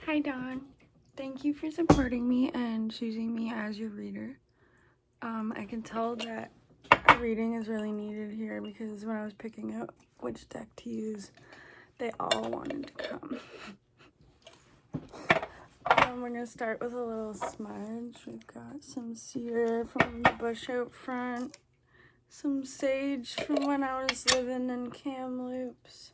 Hi, Dawn. Thank you for supporting me and choosing me as your reader. I can tell that a reading is really needed here because when I was picking out which deck to use, they all wanted to come. We're going to start with a little smudge. We've got some cedar from the bush out front, some sage from when I was living in Kamloops.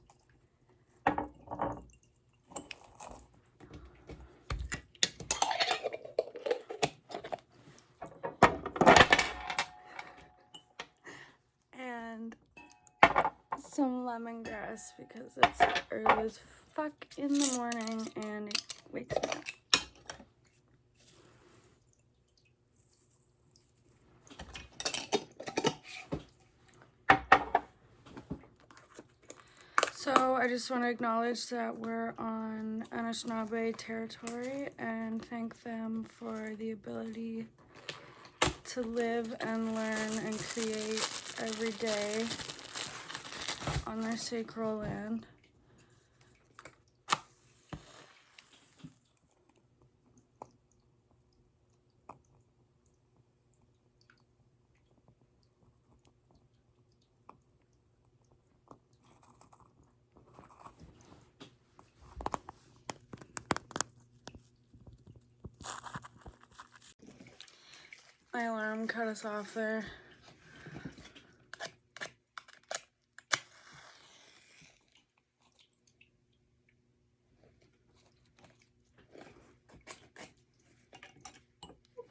And some lemongrass because it's early as fuck in the morning and it wakes me up. So I just want to acknowledge that we're on Anishinaabe territory and thank them for the ability to live and learn and create every day on their sacred land. My alarm cut us off there.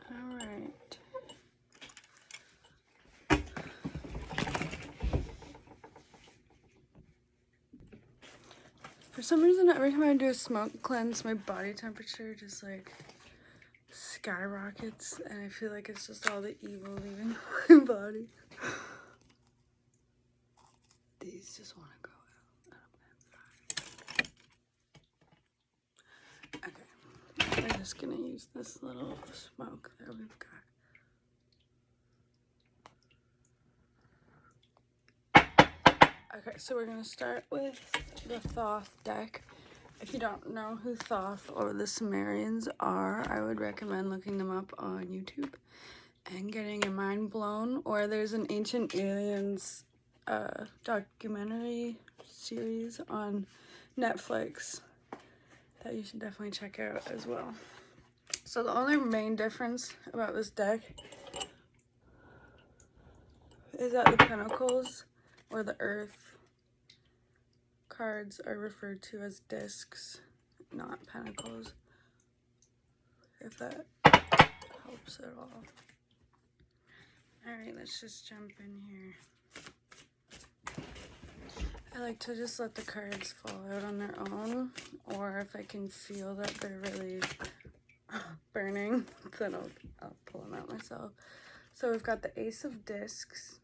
All right. For some reason, every time I do a smoke cleanse, my body temperature just like skyrockets, and I feel like it's just all the evil leaving my body. These just want to go out. Okay, we're just gonna use this little smoke that we've got. Okay, so we're gonna start with the Thoth deck. If you don't know who Thoth or the Sumerians are, I would recommend looking them up on YouTube and getting your mind blown. Or there's an Ancient Aliens documentary series on Netflix that you should definitely check out as well. So the only main difference about this deck is that the Pentacles or the Earth cards are referred to as discs, not pentacles, if that helps at all. Alright, let's just jump in here. I like to just let the cards fall out on their own, or if I can feel that they're really burning, then I'll pull them out myself. So we've got the Ace of Discs.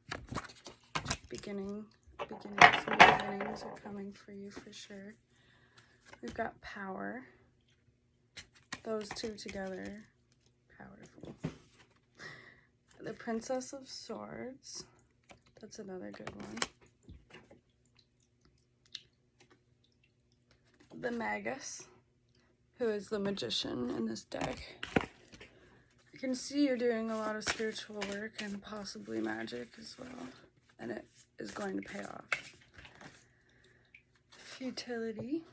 Beginnings are coming for you for sure. We've got Power. Those two together, powerful. The Princess of Swords. That's another good one. The Magus, who is the magician in this deck. I can see you're doing a lot of spiritual work and possibly magic as well, and it is going to pay off. Futility,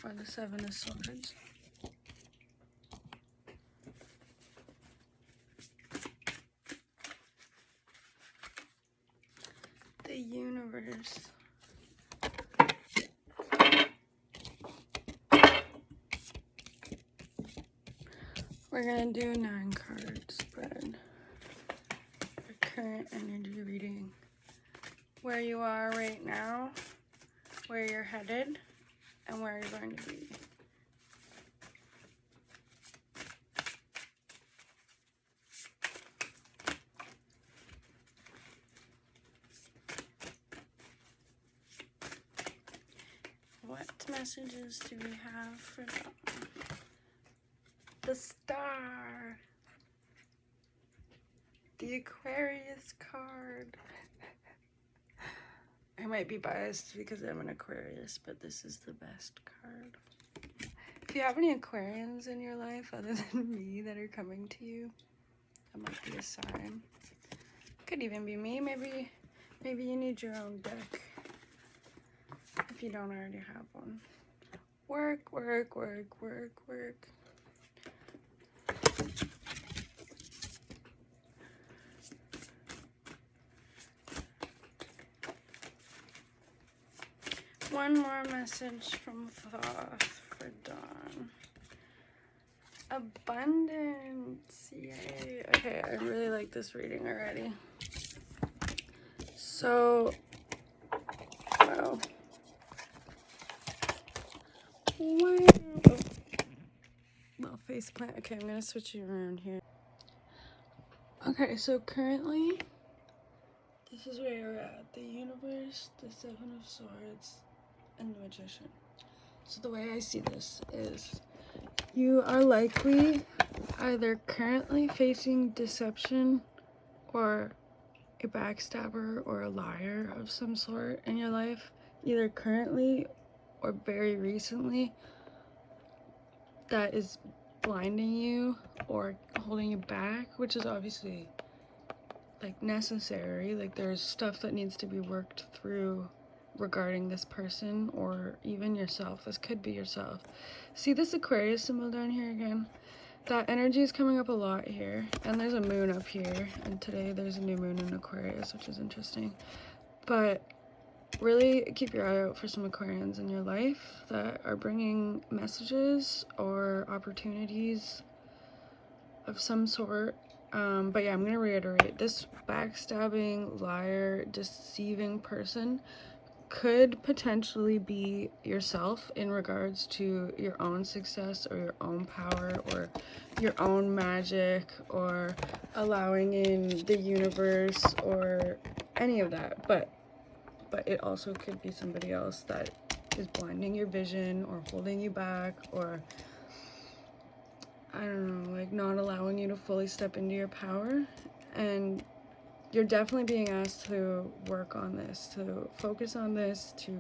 or the Seven of Swords. The Universe. We're going to do a 9-card spread. For current energy reading. Where you are right now, where you're headed, and where you're going to be. What messages do we have for them? The Star. The Aquarius card. I might be biased because I'm an Aquarius, but this is the best card. If you have any Aquarians in your life other than me that are coming to you, that might be a sign. Could even be me. Maybe you need your own deck if you don't already have one. Work, work, work, work, work. One more message from Thoth for Dawn. Abundance. Yay. Okay, I really like this reading already. So, wow. Wow. Oh. Little face plant. Okay, I'm gonna switch you around here. Okay, so currently, this is where you're at. The universe, the Seven of Swords, and the Magician. So the way I see this is you are likely either currently facing deception or a backstabber or a liar of some sort in your life, either currently or very recently, that is blinding you or holding you back, which is obviously like necessary. Like there's stuff that needs to be worked through regarding this person or even yourself. This could be yourself. See this Aquarius symbol down here again? That energy is coming up a lot here, and there's a moon up here, and today there's a new moon in Aquarius, which is interesting. But really keep your eye out for some Aquarians in your life that are bringing messages or opportunities of some sort. But yeah, I'm gonna reiterate, this backstabbing, liar, deceiving person could potentially be yourself in regards to your own success or your own power or your own magic or allowing in the universe or any of that. But it also could be somebody else that is blinding your vision or holding you back or, I don't know, like not allowing you to fully step into your power. And you're definitely being asked to work on this, to focus on this, to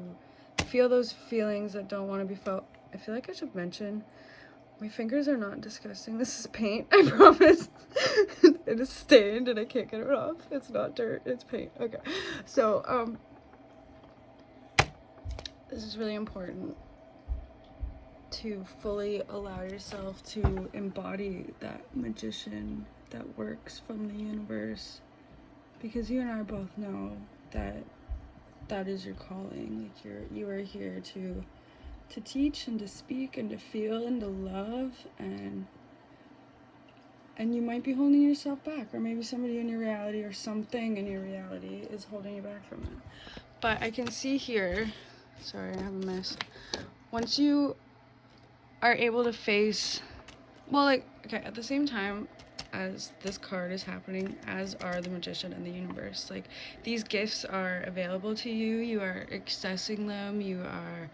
feel those feelings that don't want to be felt. I feel like I should mention, my fingers are not disgusting. This is paint, I promise. It is stained and I can't get it off. It's not dirt, it's paint. Okay, so, this is really important to fully allow yourself to embody that magician that works from the universe. Because you and I both know that that is your calling. Like you are here to teach and to speak and to feel and to love, and you might be holding yourself back, or maybe somebody in your reality or something in your reality is holding you back from that. But I can see here, sorry, I have a mess. Once you are able to face, well, like, okay, at the same time as this card is happening, as are the Magician and the universe, like these gifts are available to you, you are accessing them, you are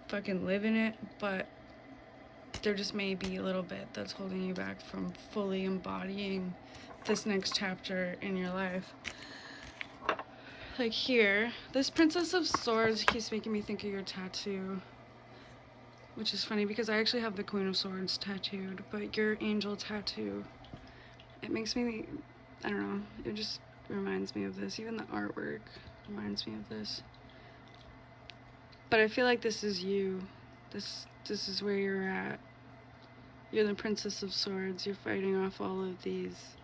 fucking living it, but there just may be a little bit that's holding you back from fully embodying this next chapter in your life. Like here, this Princess of Swords keeps making me think of your tattoo, which is funny because I actually have the Queen of Swords tattooed, but your angel tattoo, it makes me, I don't know, it just reminds me of this. Even the artwork reminds me of this. But I feel like this is you. This is where you're at. You're the Princess of Swords. You're fighting off all of these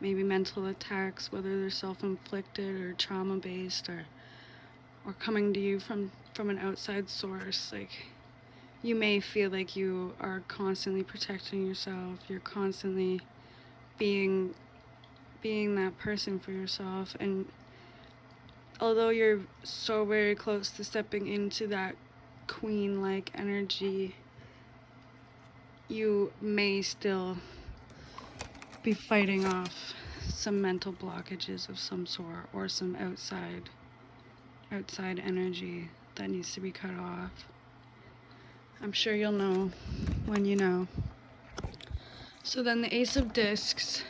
maybe mental attacks, whether they're self-inflicted or trauma-based or coming to you from an outside source. Like, you may feel like you are constantly protecting yourself, you're constantly being that person for yourself, and although you're so very close to stepping into that queen-like energy, you may still be fighting off some mental blockages of some sort or some outside energy that needs to be cut off. I'm sure you'll know when you know. So then the Ace of Discs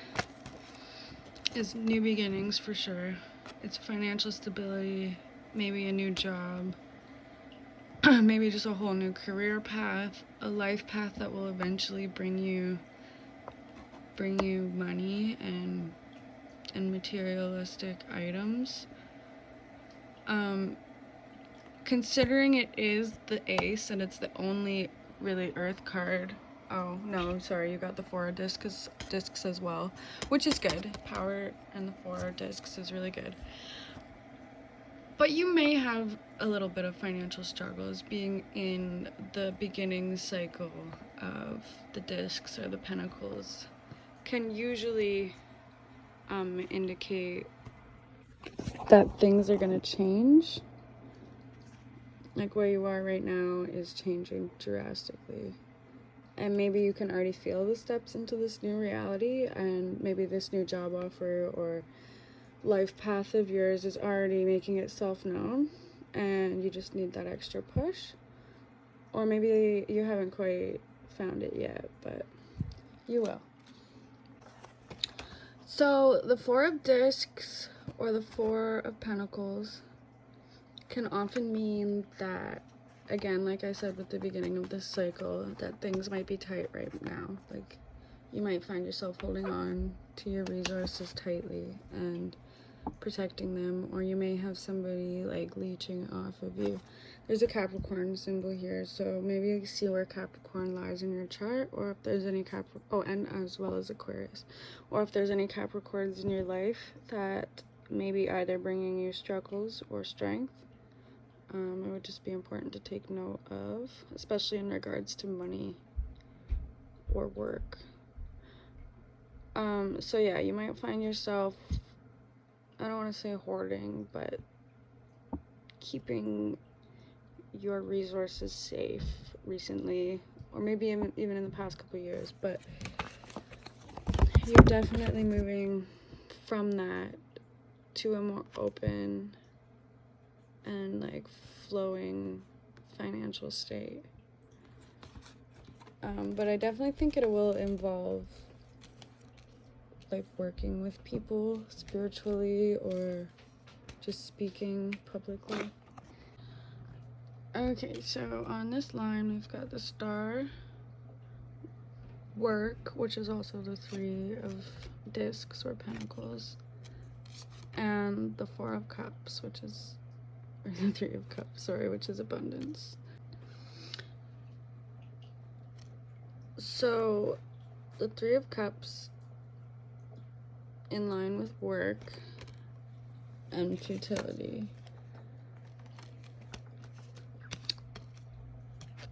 is new beginnings for sure. It's financial stability, maybe a new job. maybe just a whole new career path, a life path that will eventually bring you money and materialistic items. Considering it is the ace and it's the only really earth card. Oh no, sorry, you got the 4 discs as well, which is good. Power and the 4 discs is really good. But you may have a little bit of financial struggles being in the beginning cycle of the discs or the pentacles. Can usually indicate that things are going to change. Like where you are right now is changing drastically. And maybe you can already feel the steps into this new reality, and maybe this new job offer or life path of yours is already making itself known, and you just need that extra push. Or maybe you haven't quite found it yet, but you will. So the 4 of discs or the 4 of pentacles can often mean that, again, like I said with the beginning of this cycle, that things might be tight right now. Like you might find yourself holding on to your resources tightly and protecting them, or you may have somebody like leeching off of you. There's a Capricorn symbol here, so maybe you see where Capricorn lies in your chart, or if there's any and as well as Aquarius, or if there's any Capricorns in your life that may be either bringing you struggles or strength. It would just be important to take note of, especially in regards to money or work. So yeah, you might find yourself, I don't want to say hoarding, but keeping your resources safe recently, or maybe even in the past couple years, but you're definitely moving from that to a more open and like flowing financial state. But I definitely think it will involve like working with people spiritually or just speaking publicly. Okay, so on this line we've got the Star, work, which is also the 3 of discs or pentacles, and the 4 of cups, which is, or the 3 of cups, sorry, which is abundance. So the 3 of cups in line with work and futility.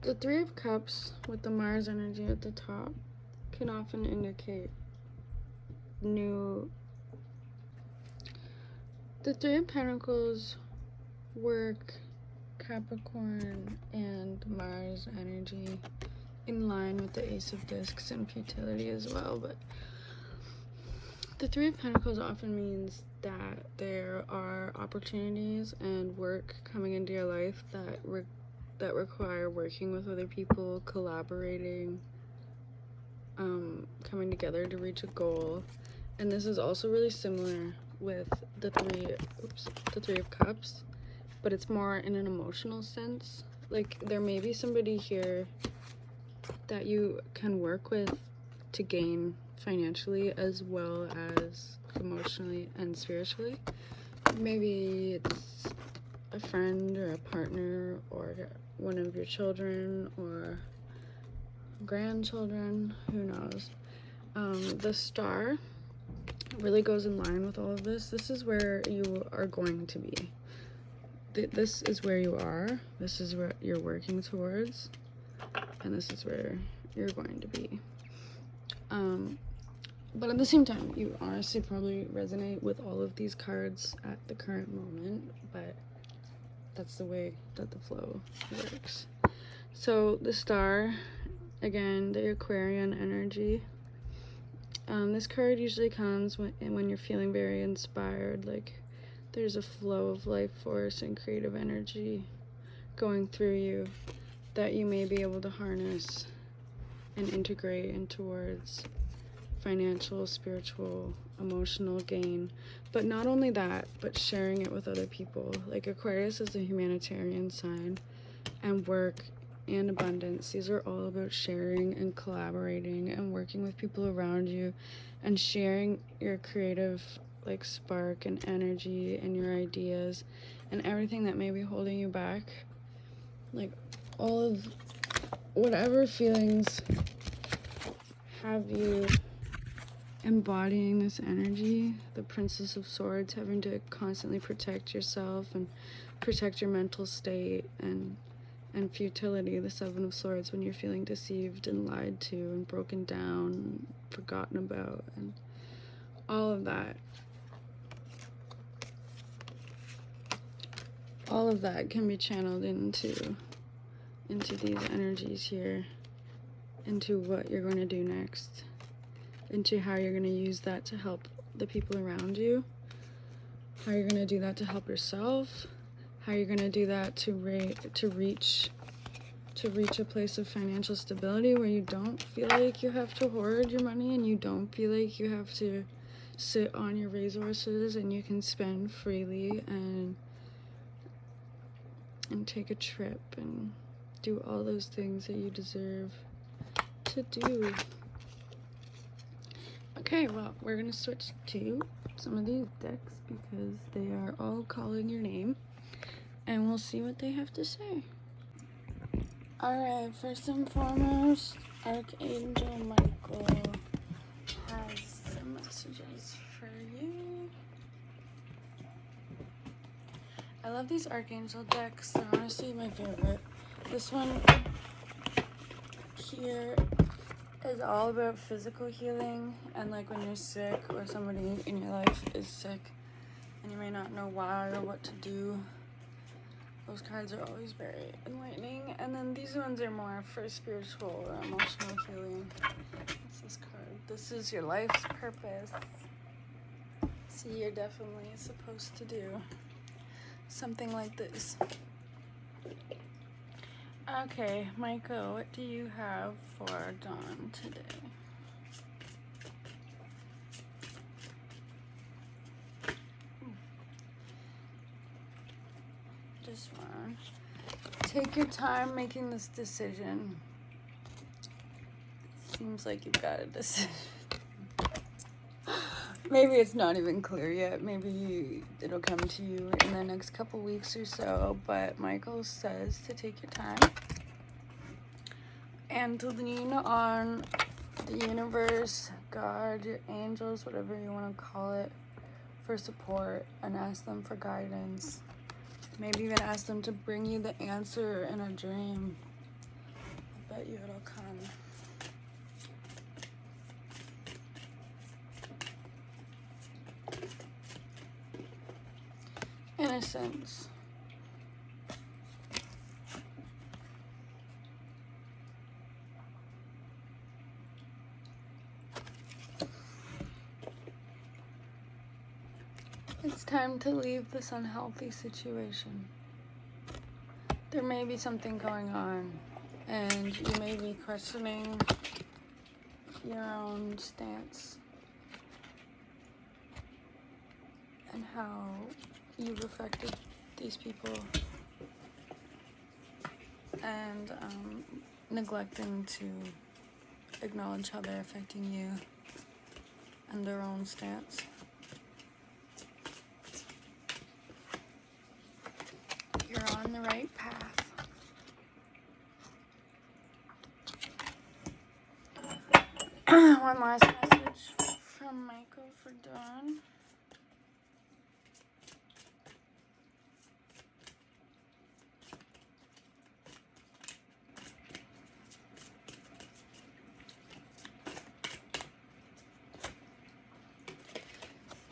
The 3 of cups with the Mars energy at the top can often indicate new. The 3 of Pentacles, work, Capricorn, and Mars energy in line with the Ace of Discs and futility as well. But the 3 of Pentacles often means that there are opportunities and work coming into your life that require working with other people, collaborating, coming together to reach a goal. And this is also really similar with the 3 of Cups, but it's more in an emotional sense. Like there may be somebody here that you can work with to gain financially as well as emotionally and spiritually. Maybe it's a friend or a partner or one of your children or grandchildren, who knows. The Star really goes in line with all of this. This is where you are going to be. This is where you are. This is where you're working towards. And this is where you're going to be. But at the same time, you honestly probably resonate with all of these cards at the current moment, but that's the way that the flow works. So the Star, again, the Aquarian energy. This card usually comes when you're feeling very inspired, like there's a flow of life force and creative energy going through you that you may be able to harness and integrate in towards financial, spiritual, emotional gain. But not only that, but sharing it with other people. Like Aquarius is a humanitarian sign, and work and abundance. These are all about sharing and collaborating and working with people around you and sharing your creative like spark and energy and your ideas and everything that may be holding you back. Like all of whatever feelings have you embodying this energy. The Princess of Swords, having to constantly protect yourself and protect your mental state, and futility, the Seven of Swords, when you're feeling deceived and lied to and broken down and forgotten about, and all of that. All of that can be channeled into these energies here, into what you're going to do next, into how you're going to use that to help the people around you, how you're going to do that to help yourself, how you're going to do that to reach a place of financial stability where you don't feel like you have to hoard your money and you don't feel like you have to sit on your resources, and you can spend freely and take a trip and do all those things that you deserve to do. Okay, well, we're gonna switch to some of these decks because they are all calling your name, and we'll see what they have to say. Alright, first and foremost, Archangel Michael has some messages for you. I love these Archangel decks. They're honestly my favorite. This one here is all about physical healing, and like when you're sick or somebody in your life is sick and you may not know why or what to do. Those cards are always very enlightening. And then these ones are more for spiritual or emotional healing. What's this card? This is your life's purpose. So you're definitely supposed to do something like this. Okay, Michael, what do you have for Dawn today? Just one. Take your time making this decision. Seems like you've got a decision. Maybe it's not even clear yet. Maybe it'll come to you in the next couple weeks or so. But Michael says to take your time and to lean on the universe, God, your angels, whatever you want to call it, for support, and ask them for guidance. Maybe even ask them to bring you the answer in a dream. I bet you it'll come. Innocence. It's time to leave this unhealthy situation. There may be something going on, and you may be questioning your own stance and how you've affected these people, and neglecting to acknowledge how they're affecting you and their own stance. You're on the right path. One last message from Michael for Dawn.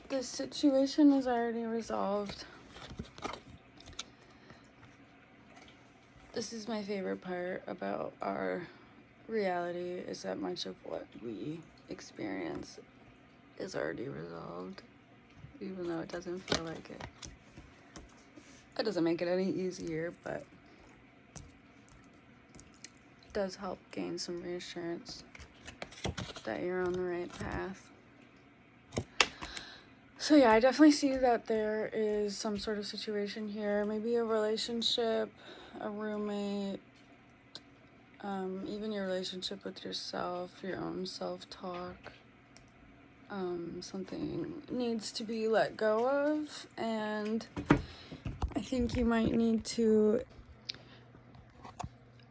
This situation is already resolved. This is my favorite part about our reality, is that much of what we experience is already resolved, even though it doesn't feel like it. It doesn't make it any easier, but it does help gain some reassurance that you're on the right path. So yeah, I definitely see that there is some sort of situation here, maybe a relationship a roommate, even your relationship with yourself, your own self-talk. Something needs to be let go of, and I think you might need to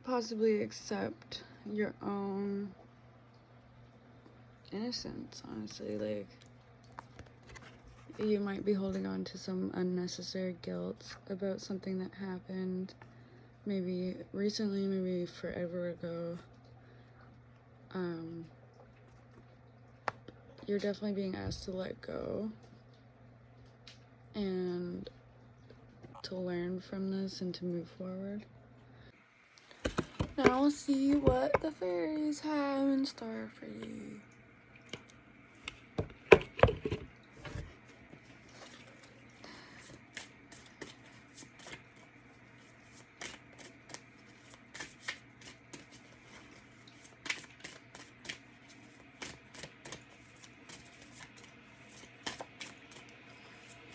possibly accept your own innocence, honestly. Like, you might be holding on to some unnecessary guilt about something that happened maybe recently, maybe forever ago. You're definitely being asked to let go and to learn from this and to move forward. Now we'll see what the fairies have in store for you.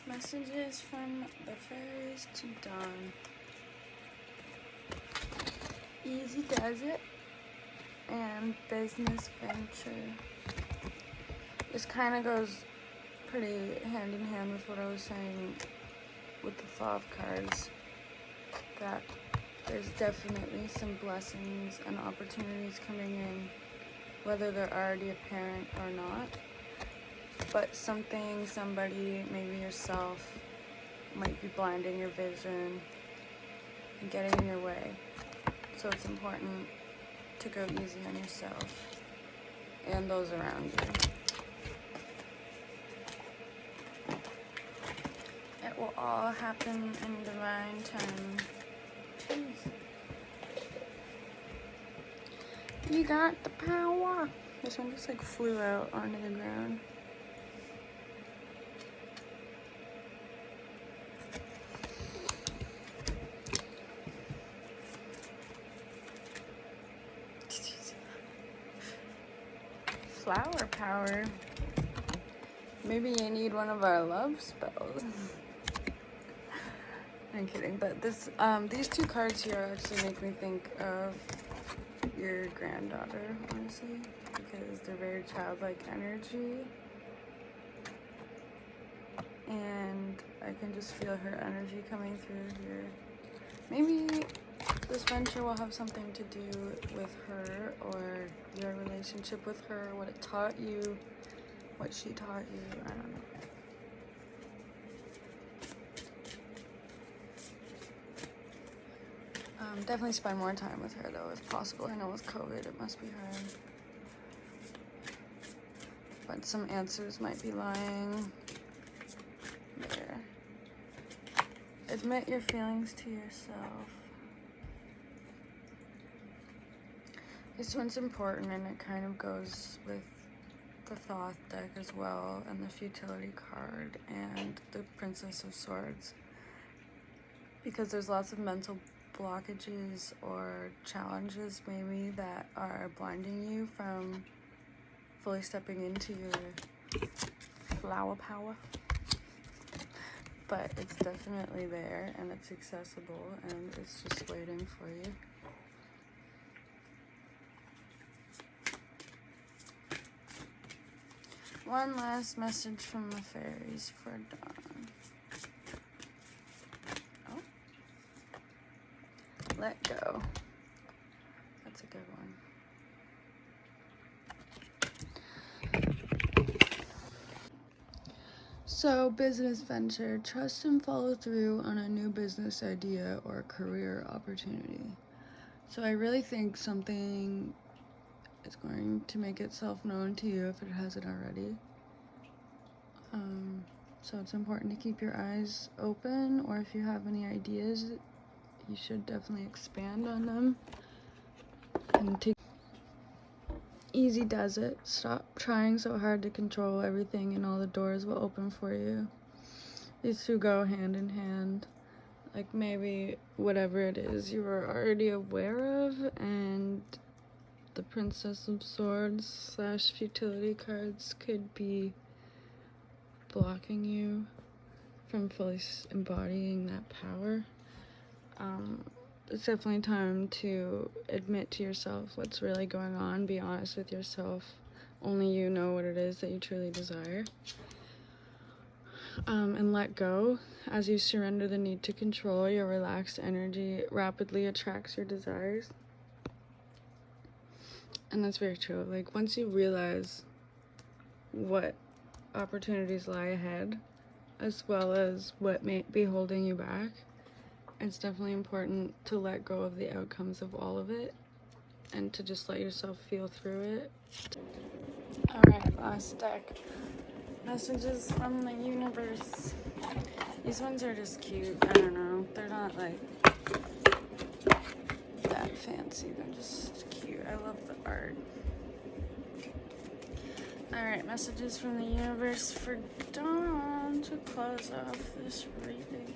Messages from the fairies to Dawn. Easy does it. And business venture. This kind of goes pretty hand in hand with what I was saying with the Thaw of cards. That there's definitely some blessings and opportunities coming in, whether they're already apparent or not. But something, somebody, maybe yourself, might be blinding your vision and getting in your way. So it's important to go easy on yourself and those around you. It will all happen in divine time. Jeez. You got the power. This one just like flew out onto the ground. Flower power. Maybe you need one of our love spells. I'm kidding, but this these two cards here actually make me think of your granddaughter, honestly, because they're very childlike energy, and I can just feel her energy coming through here. Maybe this venture will have something to do with her or your relationship with her, what it taught you, what she taught you, I don't know. Definitely spend more time with her though, if possible. I know with COVID it must be hard. But some answers might be lying there. Admit your feelings to yourself. This one's important, and it kind of goes with the Thoth deck as well, and the Futility card, and the Princess of Swords. Because there's lots of mental blockages or challenges maybe that are blinding you from fully stepping into your flower power. But it's definitely there, and it's accessible, and it's just waiting for you. One last message from the fairies for Dawn. Oh. Let go. That's a good one. So, business venture. Trust and follow through on a new business idea or career opportunity. So I really think something is going to make itself known to you if it hasn't already. So it's important to keep your eyes open, or if you have any ideas, you should definitely expand on them. And easy does it. Stop trying so hard to control everything, and all the doors will open for you. These two go hand in hand. Like maybe whatever it is you were already aware of, and the Princess of Swords / Futility cards could be blocking you from fully embodying that power. it's definitely time to admit to yourself what's really going on. Be honest with yourself. Only you know what it is that you truly desire. And let go. As you surrender the need to control, your relaxed energy rapidly attracts your desires. And that's very true. Like, once you realize what opportunities lie ahead, as well as what may be holding you back, it's definitely important to let go of the outcomes of all of it and to just let yourself feel through it. Alright, last deck. Messages from the universe. These ones are just cute. I don't know. They're not like that fancy. They're just cute. I love the art. Alright, messages from the universe for Dawn to close off this reading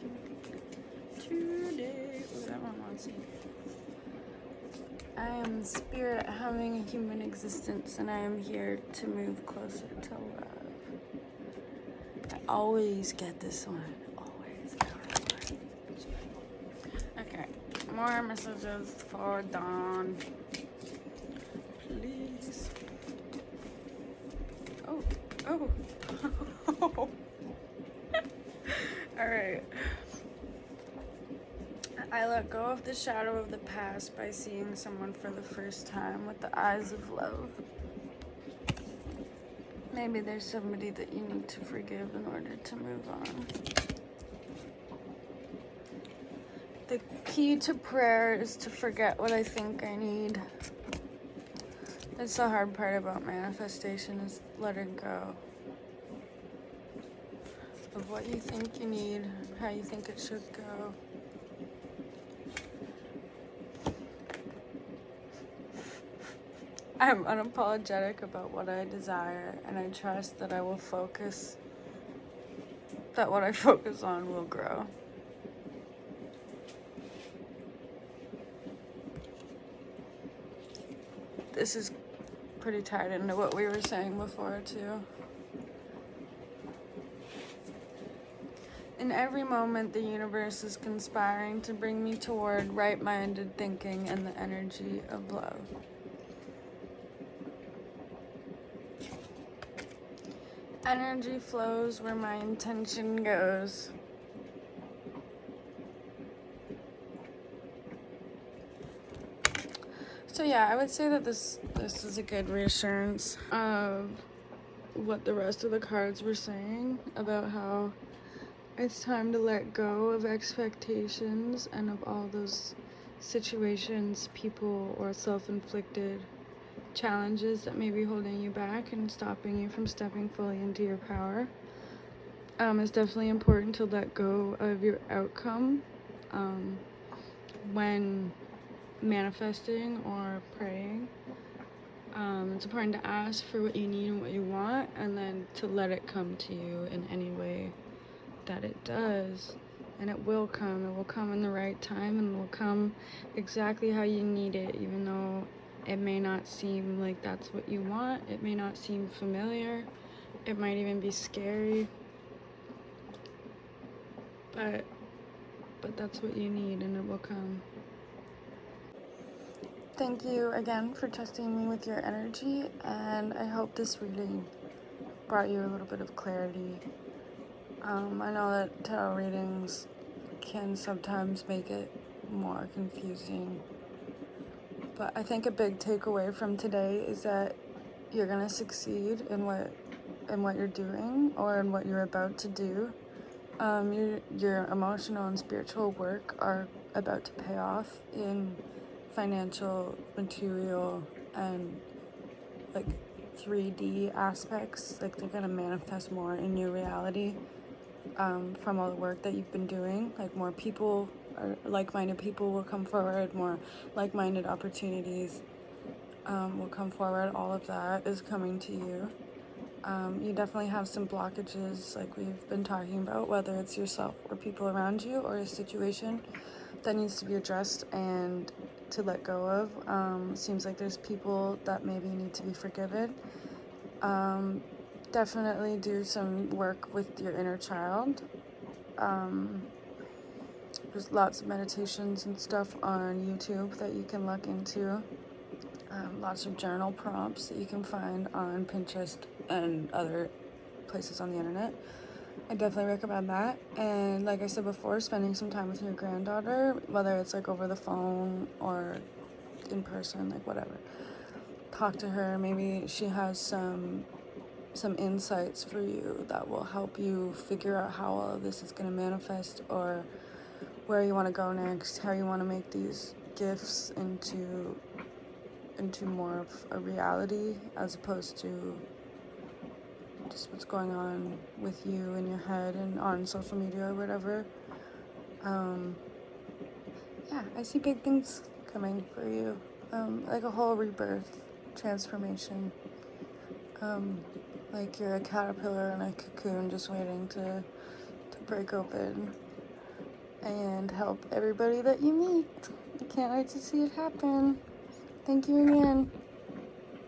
today. Ooh, that one wants you. I am spirit having a human existence, and I am here to move closer to love. I always get this one. Always. Okay, more messages for Dawn. Please. Oh. Alright. I let go of the shadow of the past by seeing someone for the first time with the eyes of love. Maybe there's somebody that you need to forgive in order to move on. The key to prayer is to forget what I think I need. That's the hard part about manifestation, is letting go of what you think you need, how you think it should go. I'm unapologetic about what I desire, and I trust that I will focus, that what I focus on will grow. This is pretty tied into what we were saying before, too. In every moment, the universe is conspiring to bring me toward right-minded thinking and the energy of love. Energy flows where my intention goes. So yeah, I would say that this is a good reassurance of what the rest of the cards were saying about how it's time to let go of expectations and of all those situations, people, or self-inflicted challenges that may be holding you back and stopping you from stepping fully into your power. It's definitely important to let go of your outcome when manifesting or praying. It's important to ask for what you need and what you want, and then to let it come to you in any way that it does. And it will come. It will come in the right time, and it will come exactly how you need it, even though it may not seem like that's what you want. It may not seem familiar. It might even be scary. But that's what you need, and it will come. Thank you again for trusting me with your energy, and I hope this reading brought you a little bit of clarity. I know that tarot readings can sometimes make it more confusing, but I think a big takeaway from today is that you're gonna succeed in what you're doing or in what you're about to do. Your emotional and spiritual work are about to pay off in financial, material, and like 3D aspects. Like, they're gonna manifest more in your reality from all the work that you've been doing. Like, more people, or like-minded people will come forward, more like-minded opportunities will come forward. All of that is coming to you. You definitely have some blockages, like we've been talking about, whether it's yourself or people around you or a situation that needs to be addressed and to let go of. Seems like there's people that maybe need to be forgiven. Definitely do some work with your inner child. There's lots of meditations and stuff on YouTube that you can look into. Lots of journal prompts that you can find on Pinterest and other places on the internet. I definitely recommend that. And like I said before, spending some time with your granddaughter, whether it's like over the phone or in person, like whatever. Talk to her. Maybe she has some insights for you that will help you figure out how all of this is going to manifest, or where you want to go next, how you want to make these gifts into more of a reality, as opposed to just what's going on with you in your head and on social media or whatever. Yeah, I see big things coming for you, like a whole rebirth, transformation. Like you're a caterpillar in a cocoon just waiting to break open and help everybody that you meet. I can't wait to see it happen. Thank you again.